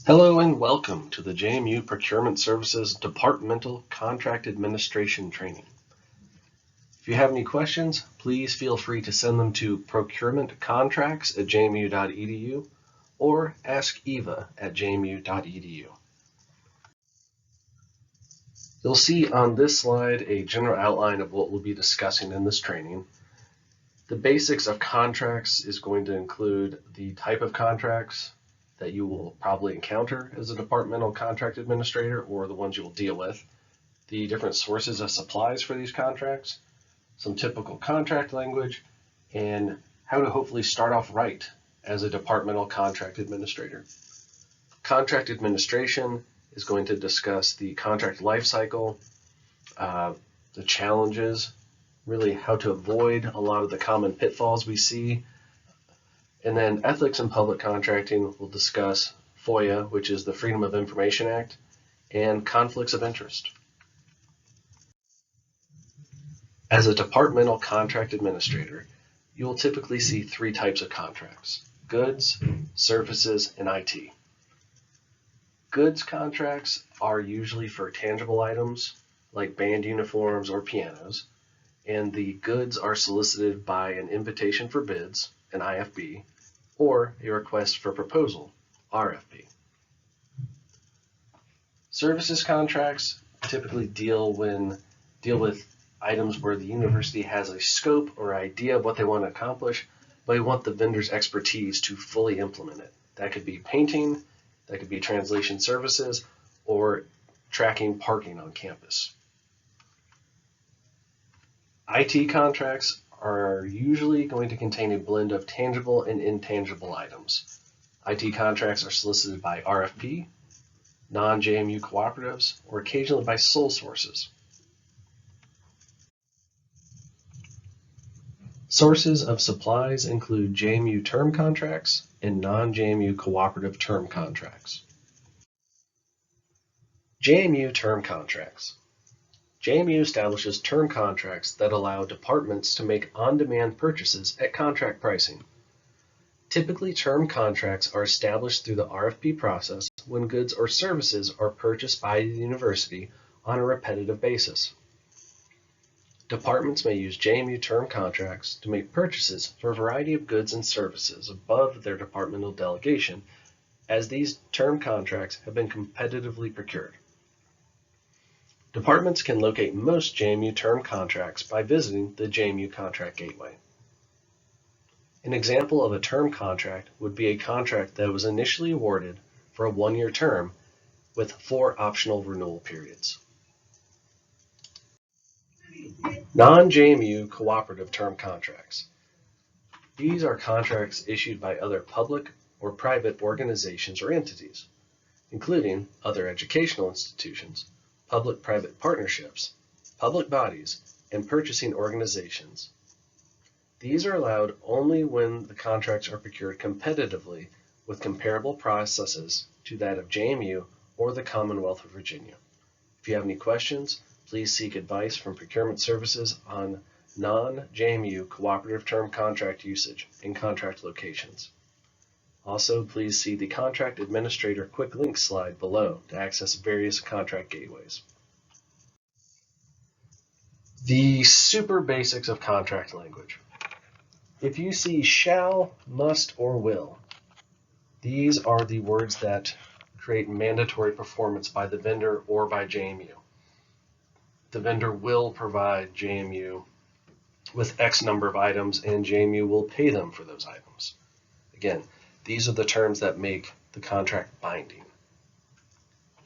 Hello and welcome to the JMU Procurement Services Departmental Contract Administration Training. If you have any questions, please feel free to send them to procurementcontracts@jmu.edu or askeva@jmu.edu. You'll see on this slide a general outline of what we'll be discussing in this training. The basics of contracts is going to include the type of contracts that you will probably encounter as a departmental contract administrator or the ones you will deal with, the different sources of supplies for these contracts, some typical contract language, and how to hopefully start off right as a departmental contract administrator. Contract administration is going to discuss the contract life cycle, the challenges, really how to avoid a lot of the common pitfalls we see. And then ethics in public contracting will discuss FOIA, which is the Freedom of Information Act, and conflicts of interest. As a departmental contract administrator, you will typically see three types of contracts: goods, services, and IT. Goods contracts are usually for tangible items like band uniforms or pianos, and the goods are solicited by an invitation for bids, an IFB, or a request for proposal, RFP. Services contracts typically deal with items where the university has a scope or idea of what they want to accomplish, but they want the vendor's expertise to fully implement it. That could be painting, that could be translation services, or tracking parking on campus. IT contracts are usually going to contain a blend of tangible and intangible items. IT contracts are solicited by RFP, non-JMU cooperatives, or occasionally by sole sources. Sources of supplies include JMU term contracts and non-JMU cooperative term contracts. JMU term contracts. JMU establishes term contracts that allow departments to make on-demand purchases at contract pricing. Typically, term contracts are established through the RFP process when goods or services are purchased by the university on a repetitive basis. Departments may use JMU term contracts to make purchases for a variety of goods and services above their departmental delegation, as these term contracts have been competitively procured. Departments can locate most JMU term contracts by visiting the JMU Contract Gateway. An example of a term contract would be a contract that was initially awarded for a one-year term with 4 optional renewal periods. Non-JMU cooperative term contracts. These are contracts issued by other public or private organizations or entities, including other educational institutions, public-private partnerships, public bodies, and purchasing organizations. These are allowed only when the contracts are procured competitively with comparable processes to that of JMU or the Commonwealth of Virginia. If you have any questions, please seek advice from Procurement Services on non-JMU cooperative term contract usage and contract locations. Also, please see the Contract Administrator Quick Links slide below to access various contract gateways. The super basics of contract language. If you see shall, must, or will, these are the words that create mandatory performance by the vendor or by JMU. The vendor will provide JMU with X number of items, and JMU will pay them for those items. Again, these are the terms that make the contract binding.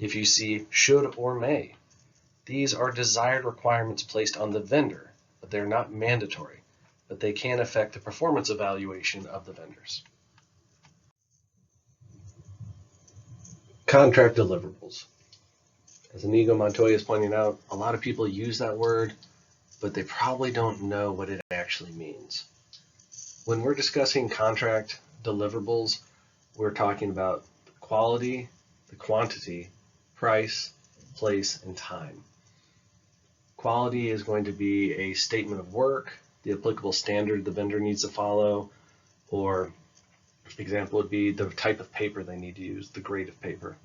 If you see should or may, these are desired requirements placed on the vendor, but they're not mandatory, but they can affect the performance evaluation of the vendors. Contract deliverables. As Inigo Montoya is pointing out, a lot of people use that word, but they probably don't know what it actually means. When we're discussing contract deliverables, we're talking about the quality, the quantity, price, place, and time. Quality is going to be a statement of work, the applicable standard the vendor needs to follow, or Example would be the type of paper they need to use, the grade of paper.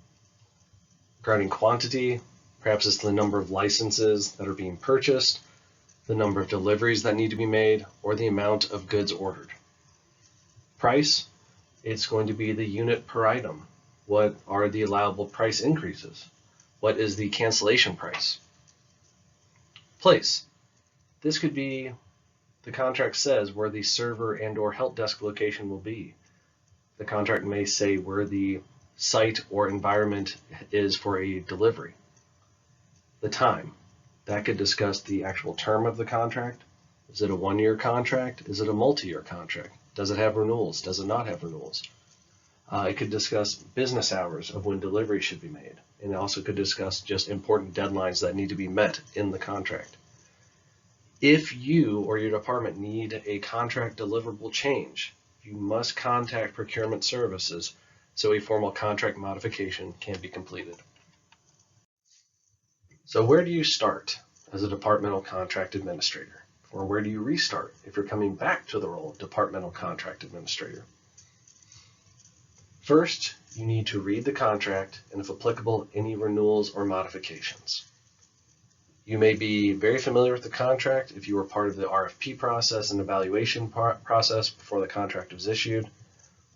Regarding quantity, perhaps it's the number of licenses that are being purchased, the number of deliveries that need to be made, or the amount of goods ordered. Price, it's going to be the unit per item. What are the allowable price increases? What is the cancellation price? Place, this could be, the contract says where the server and/or help desk location will be. The contract may say where the site or environment is for a delivery. The time, that could discuss the actual term of the contract. Is it a one-year contract? Is it a multi-year contract? Does it have renewals? Does it not have renewals? It could discuss business hours of when delivery should be made. And it also could discuss just important deadlines that need to be met in the contract. If you or your department need a contract deliverable change, you must contact Procurement Services so a formal contract modification can be completed. So where do you start as a departmental contract administrator? Or where do you restart if you're coming back to the role of departmental contract administrator? First, you need to read the contract and, if applicable, any renewals or modifications. You may be very familiar with the contract if you were part of the RFP process and evaluation process before the contract was issued,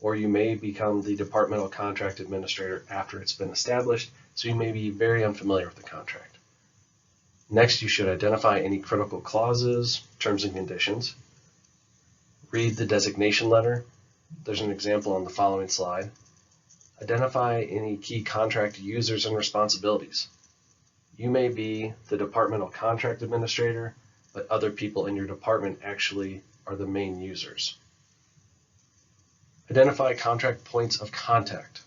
or you may become the departmental contract administrator after it's been established, so you may be very unfamiliar with the contract. Next, you should identify any critical clauses, terms and conditions. Read the designation letter. There's an example on the following slide. Identify any key contract users and responsibilities. You may be the departmental contract administrator, but other people in your department actually are the main users. Identify contract points of contact.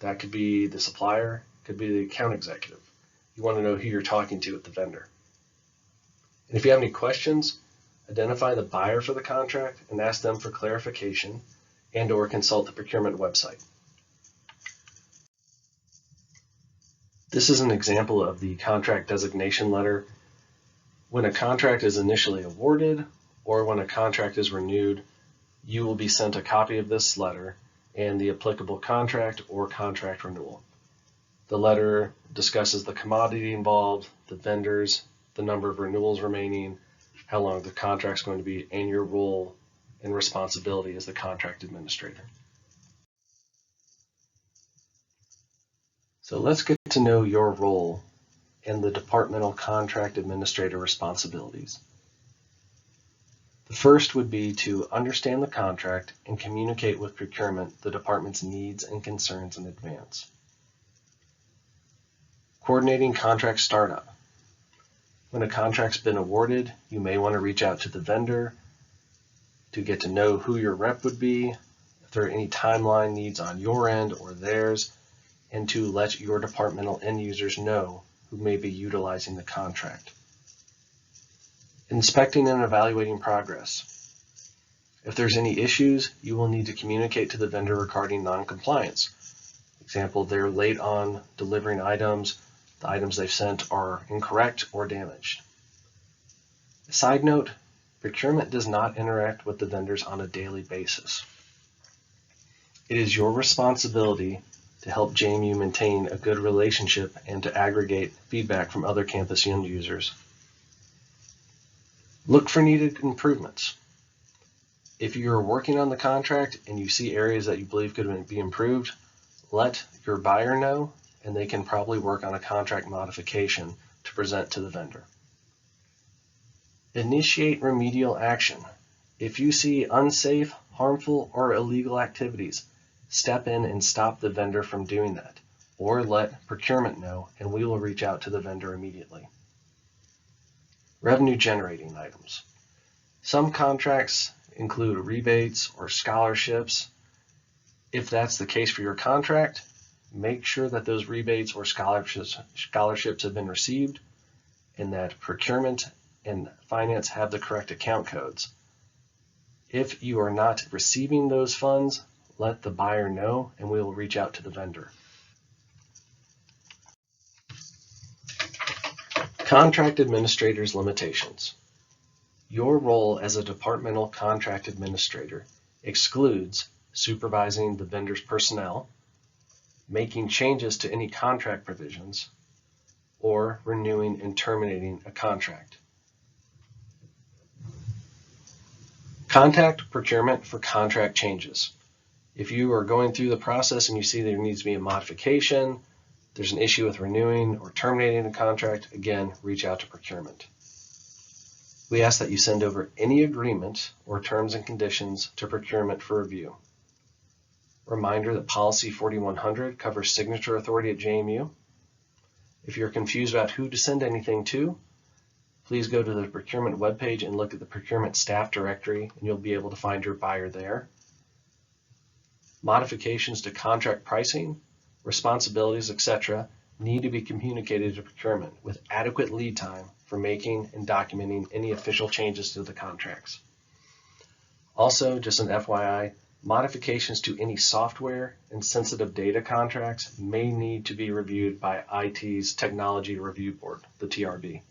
That could be the supplier, could be the account executive. You want to know who you're talking to at the vendor. And if you have any questions, identify the buyer for the contract and ask them for clarification and/or consult the procurement website. This is an example of the contract designation letter. When a contract is initially awarded or when a contract is renewed, you will be sent a copy of this letter and the applicable contract or contract renewal. The letter discusses the commodity involved, the vendors, the number of renewals remaining, how long the contract is going to be, and your role and responsibility as the contract administrator. So let's get to know your role and the departmental contract administrator responsibilities. The first would be to understand the contract and communicate with procurement the department's needs and concerns in advance. Coordinating contract startup. When a contract's been awarded, you may want to reach out to the vendor to get to know who your rep would be, if there are any timeline needs on your end or theirs, and to let your departmental end users know who may be utilizing the contract. Inspecting and evaluating progress. If there's any issues, you will need to communicate to the vendor regarding non-compliance. Example, they're late on delivering items, the items they've sent are incorrect or damaged. Side note, procurement does not interact with the vendors on a daily basis. It is your responsibility to help JMU maintain a good relationship and to aggregate feedback from other campus end users. Look for needed improvements. If you're working on the contract and you see areas that you believe could be improved, let your buyer know, and they can probably work on a contract modification to present to the vendor. Initiate remedial action. If you see unsafe, harmful, or illegal activities, step in and stop the vendor from doing that, or let procurement know, and we will reach out to the vendor immediately. Revenue generating items. Some contracts include rebates or scholarships. If that's the case for your contract, make sure that those rebates or scholarships have been received and that procurement and finance have the correct account codes. If you are not receiving those funds, let the buyer know and we will reach out to the vendor. Contract administrator's limitations. Your role as a departmental contract administrator excludes supervising the vendor's personnel, making changes to any contract provisions, or renewing and terminating a contract. Contact procurement for contract changes. If you are going through the process and you see there needs to be a modification, there's an issue with renewing or terminating a contract, again, reach out to procurement. We ask that you send over any agreement or terms and conditions to procurement for review. Reminder that Policy 4100 covers signature authority at JMU. If you're confused about who to send anything to, please go to the procurement webpage and look at the procurement staff directory, and you'll be able to find your buyer there. Modifications to contract pricing, responsibilities, etc. need to be communicated to procurement with adequate lead time for making and documenting any official changes to the contracts. Also, just an FYI, modifications to any software and sensitive data contracts may need to be reviewed by IT's Technology Review Board, the TRB.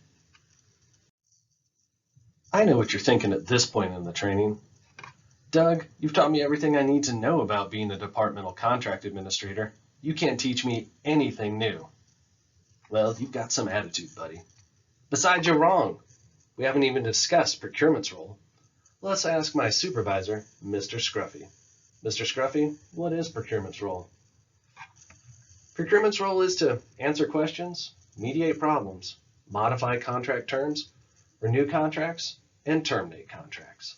I know what you're thinking at this point in the training. Doug, you've taught me everything I need to know about being a departmental contract administrator. You can't teach me anything new. Well, you've got some attitude, buddy. Besides, you're wrong. We haven't even discussed procurement's role. Let's ask my supervisor, Mr. Scruffy. Mr. Scruffy, what is procurement's role? Procurement's role is to answer questions, mediate problems, modify contract terms, renew contracts, and terminate contracts.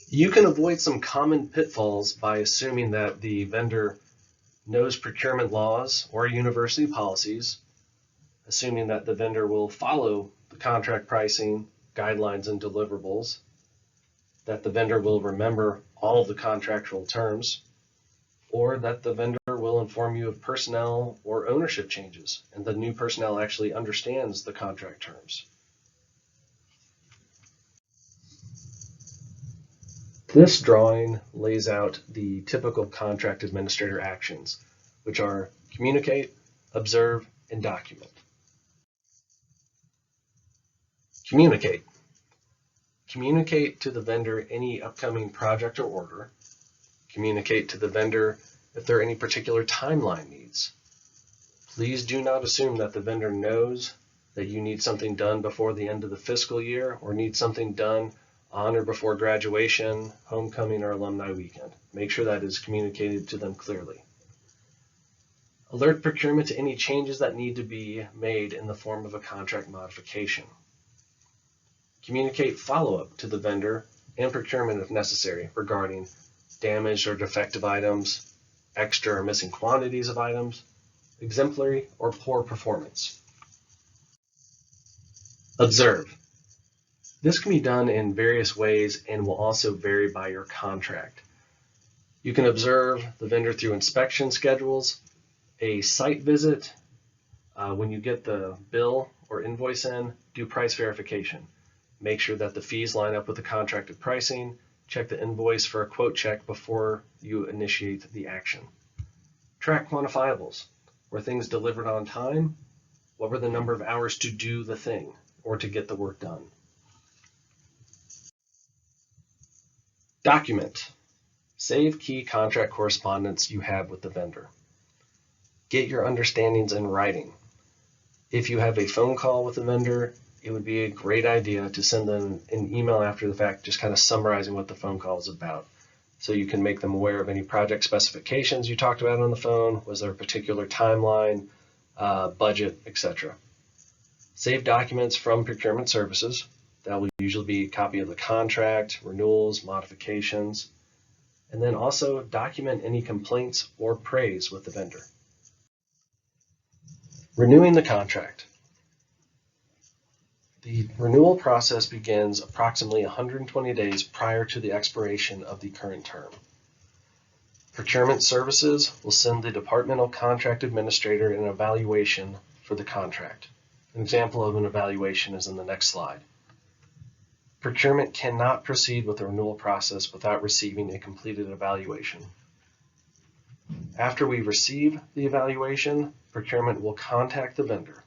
You can avoid some common pitfalls by assuming that the vendor knows procurement laws or university policies, assuming that the vendor will follow the contract pricing, guidelines, and deliverables, that the vendor will remember all of the contractual terms, or that the vendor will inform you of personnel or ownership changes, and the new personnel actually understands the contract terms. This drawing lays out the typical contract administrator actions, which are communicate, observe, and document. Communicate. Communicate to the vendor any upcoming project or order. Communicate to the vendor if there are any particular timeline needs. Please do not assume that the vendor knows that you need something done before the end of the fiscal year or need something done on or before graduation, homecoming, or alumni weekend. Make sure that is communicated to them clearly. Alert procurement to any changes that need to be made in the form of a contract modification. Communicate follow-up to the vendor and procurement if necessary regarding damaged or defective items, extra or missing quantities of items, exemplary or poor performance. Observe. This can be done in various ways and will also vary by your contract. You can observe the vendor through inspection schedules, a site visit. When you get the bill or invoice in, do price verification. Make sure that the fees line up with the contracted pricing. Check the invoice for a quote check before you initiate the action. Track quantifiables. Were things delivered on time? What were the number of hours to do the thing or to get the work done? Document. Save key contract correspondence you have with the vendor. Get your understandings in writing. If you have a phone call with the vendor, it would be a great idea to send them an email after the fact, just kind of summarizing what the phone call is about. So you can make them aware of any project specifications you talked about on the phone. Was there a particular timeline, budget, etc. Save documents from procurement services. That will usually be a copy of the contract, renewals, modifications, and then also document any complaints or praise with the vendor. Renewing the contract. The renewal process begins approximately 120 days prior to the expiration of the current term. Procurement services will send the departmental contract administrator an evaluation for the contract. An example of an evaluation is in the next slide. Procurement cannot proceed with the renewal process without receiving a completed evaluation. After we receive the evaluation, procurement will contact the vendor.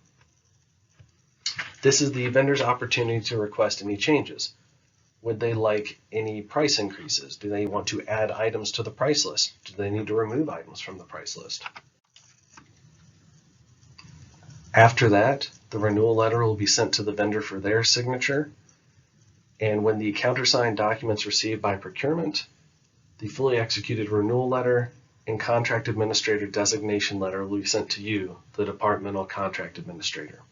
This is the vendor's opportunity to request any changes. Would they like any price increases? Do they want to add items to the price list? Do they need to remove items from the price list? After that, the renewal letter will be sent to the vendor for their signature. And when the countersigned documents received by procurement, the fully executed renewal letter and contract administrator designation letter will be sent to you, the departmental contract administrator.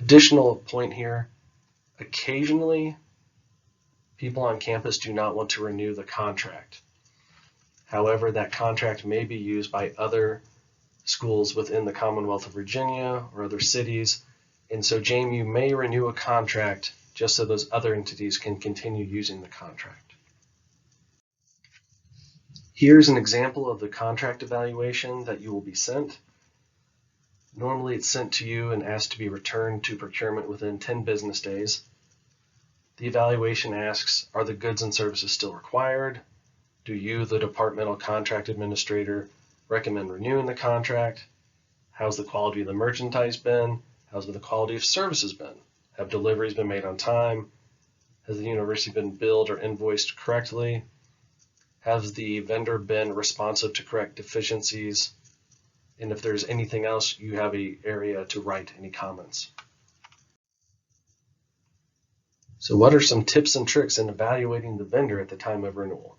Additional point here, occasionally people on campus do not want to renew the contract. However, that contract may be used by other schools within the Commonwealth of Virginia or other cities. And so JMU may renew a contract just so those other entities can continue using the contract. Here's an example of the contract evaluation that you will be sent. Normally it's sent to you and asked to be returned to procurement within 10 business days. The evaluation asks, are the goods and services still required? Do you, the departmental contract administrator, recommend renewing the contract? How's the quality of the merchandise been? How's the quality of services been? Have deliveries been made on time? Has the university been billed or invoiced correctly? Has the vendor been responsive to correct deficiencies? And if there's anything else, you have an area to write any comments. So what are some tips and tricks in evaluating the vendor at the time of renewal?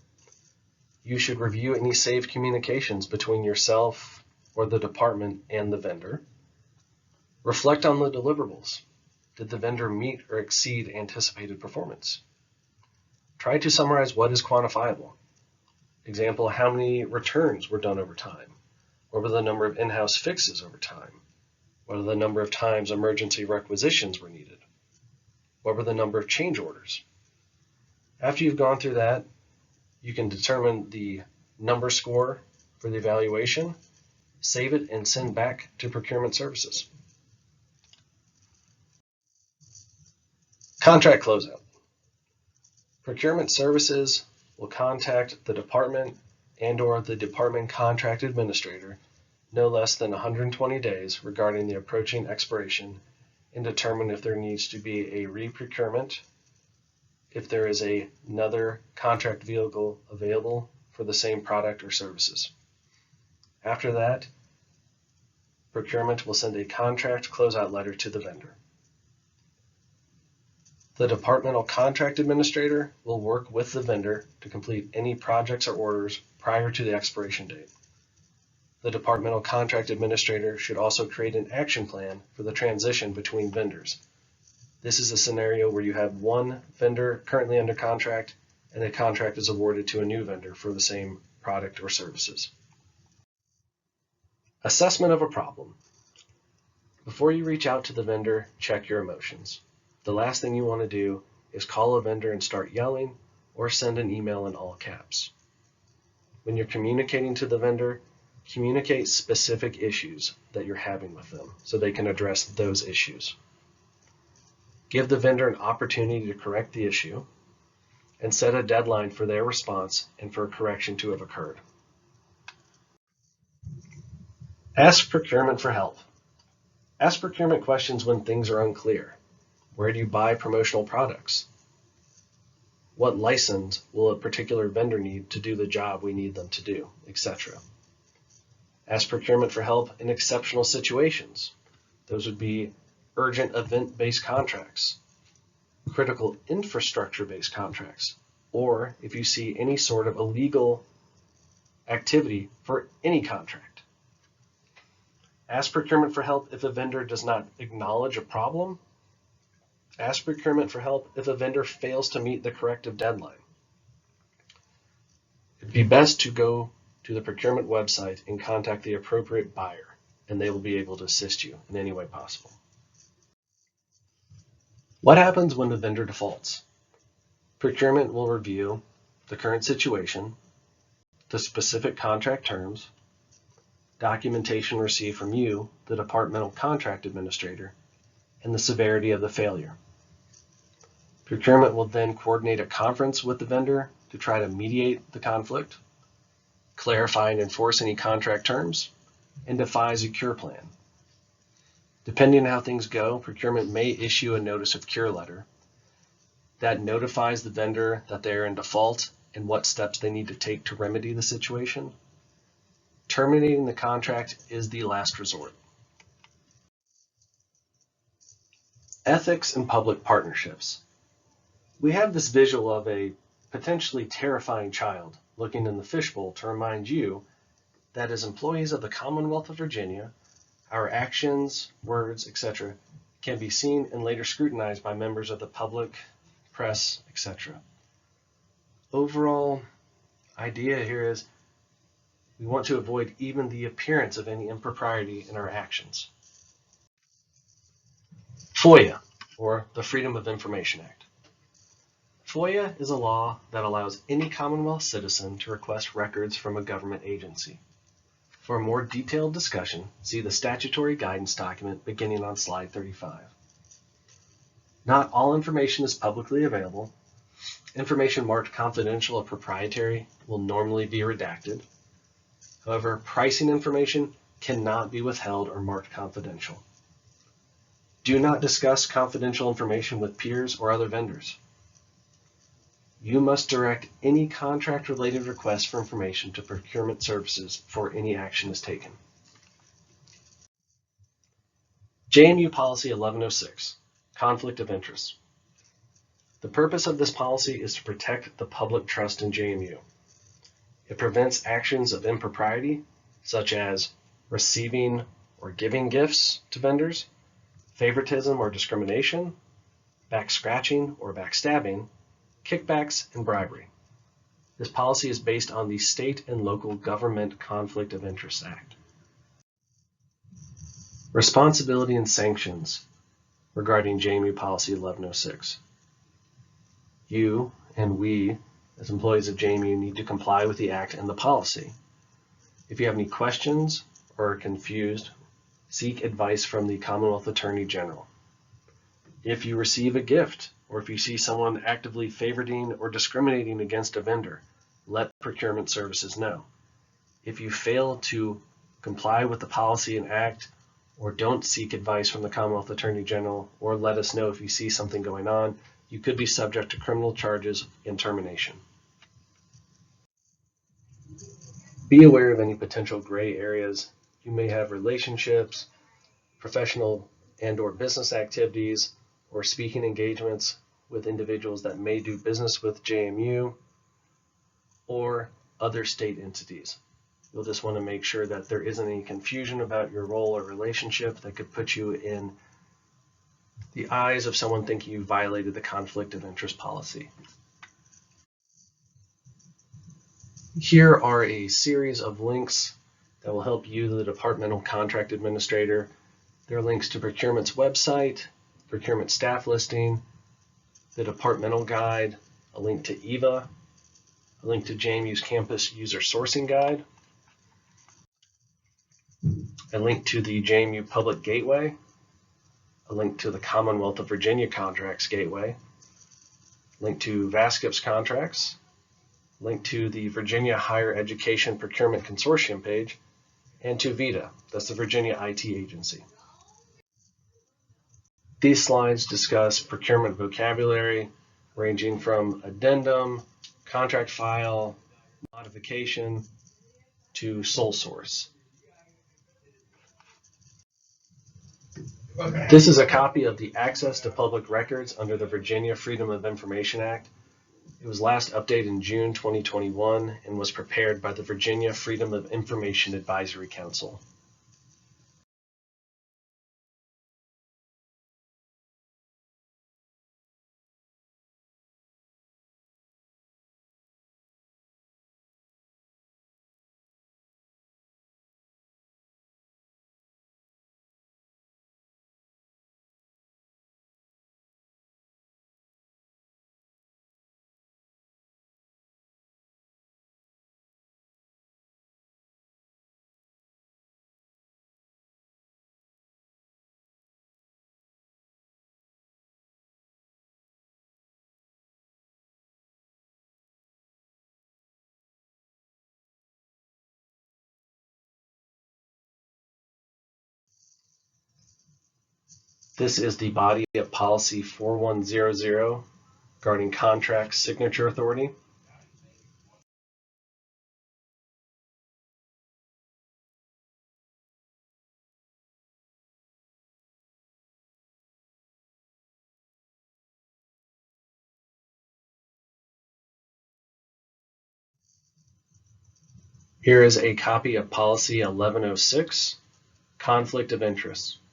You should review any saved communications between yourself or the department and the vendor. Reflect on the deliverables. Did the vendor meet or exceed anticipated performance? Try to summarize what is quantifiable. Example, how many returns were done over time? What were the number of in-house fixes over time? What are the number of times emergency requisitions were needed? What were the number of change orders? After you've gone through that, you can determine the number score for the evaluation, save it, and send back to procurement services. Contract closeout. Procurement services will contact the department and/or the department contract administrator no less than 120 days regarding the approaching expiration and determine if there needs to be a re-procurement, if there is another contract vehicle available for the same product or services. After that, procurement will send a contract closeout letter to the vendor. The departmental contract administrator will work with the vendor to complete any projects or orders prior to the expiration date. The departmental contract administrator should also create an action plan for the transition between vendors. This is a scenario where you have one vendor currently under contract and a contract is awarded to a new vendor for the same product or services. Assessment of a problem. Before you reach out to the vendor, check your emotions. The last thing you want to do is call a vendor and start yelling or send an email in all caps. When you're communicating to the vendor, communicate specific issues that you're having with them so they can address those issues. Give the vendor an opportunity to correct the issue and set a deadline for their response and for a correction to have occurred. Ask procurement for help. Ask procurement questions when things are unclear. Where do you buy promotional products? What license will a particular vendor need to do the job we need them to do, etc. Ask procurement for help in exceptional situations. Those would be urgent event-based contracts, critical infrastructure-based contracts, or if you see any sort of illegal activity for any contract. Ask procurement for help if a vendor does not acknowledge a problem. Ask procurement for help if a vendor fails to meet the corrective deadline. It'd be best to go to the procurement website and contact the appropriate buyer, and they will be able to assist you in any way possible. What happens when the vendor defaults? Procurement will review the current situation, the specific contract terms, documentation received from you, the departmental contract administrator, and the severity of the failure. Procurement will then coordinate a conference with the vendor to try to mediate the conflict, clarify and enforce any contract terms, and devise a cure plan. Depending on how things go, procurement may issue a notice of cure letter. that notifies the vendor that they are in default and what steps they need to take to remedy the situation. Terminating the contract is the last resort. Ethics and public partnerships. We have this visual of a potentially terrifying child looking in the fishbowl to remind you that as employees of the Commonwealth of Virginia, our actions, words, etc. can be seen and later scrutinized by members of the public, press, etc. Overall idea here is we want to avoid even the appearance of any impropriety in our actions. FOIA, or the Freedom of Information Act. FOIA is a law that allows any Commonwealth citizen to request records from a government agency. For a more detailed discussion, see the statutory guidance document beginning on slide 35. Not all information is publicly available. Information marked confidential or proprietary will normally be redacted. However, pricing information cannot be withheld or marked confidential. Do not discuss confidential information with peers or other vendors. You must direct any contract-related requests for information to procurement services before any action is taken. JMU Policy 1106, Conflict of Interest. The purpose of this policy is to protect the public trust in JMU. It prevents actions of impropriety, such as receiving or giving gifts to vendors, favoritism or discrimination, back-scratching or backstabbing, kickbacks, and bribery. This policy is based on the State and Local Government Conflict of Interest Act. Responsibility and sanctions regarding JMU Policy 1106. You and we, as employees of JMU, need to comply with the Act and the policy. If you have any questions or are confused, seek advice from the Commonwealth Attorney General. If you receive a gift, or if you see someone actively favoriting or discriminating against a vendor, let procurement services know. If you fail to comply with the policy and act, or don't seek advice from the Commonwealth Attorney General, or let us know if you see something going on, you could be subject to criminal charges and termination. Be aware of any potential gray areas. You may have relationships, professional and/or business activities, or speaking engagements with individuals that may do business with JMU or other state entities. You'll just want to make sure that there isn't any confusion about your role or relationship that could put you in the eyes of someone thinking you violated the conflict of interest policy. Here are a series of links that will help you, the departmental contract administrator. There are links to procurement's website, procurement staff listing, the departmental guide, a link to EVA, a link to JMU's campus user sourcing guide, a link to the JMU Public Gateway, a link to the Commonwealth of Virginia Contracts Gateway, link to VASCP's contracts, link to the Virginia Higher Education Procurement Consortium page, and to VITA, that's the Virginia IT agency. These slides discuss procurement vocabulary ranging from addendum, contract file, modification, to sole source. This is a copy of the Access to Public Records under the Virginia Freedom of Information Act. It was last updated in June 2021 and was prepared by the Virginia Freedom of Information Advisory Council. This is the body of policy 4100, regarding contract signature authority. Here is a copy of Policy 1106, Conflict of Interest.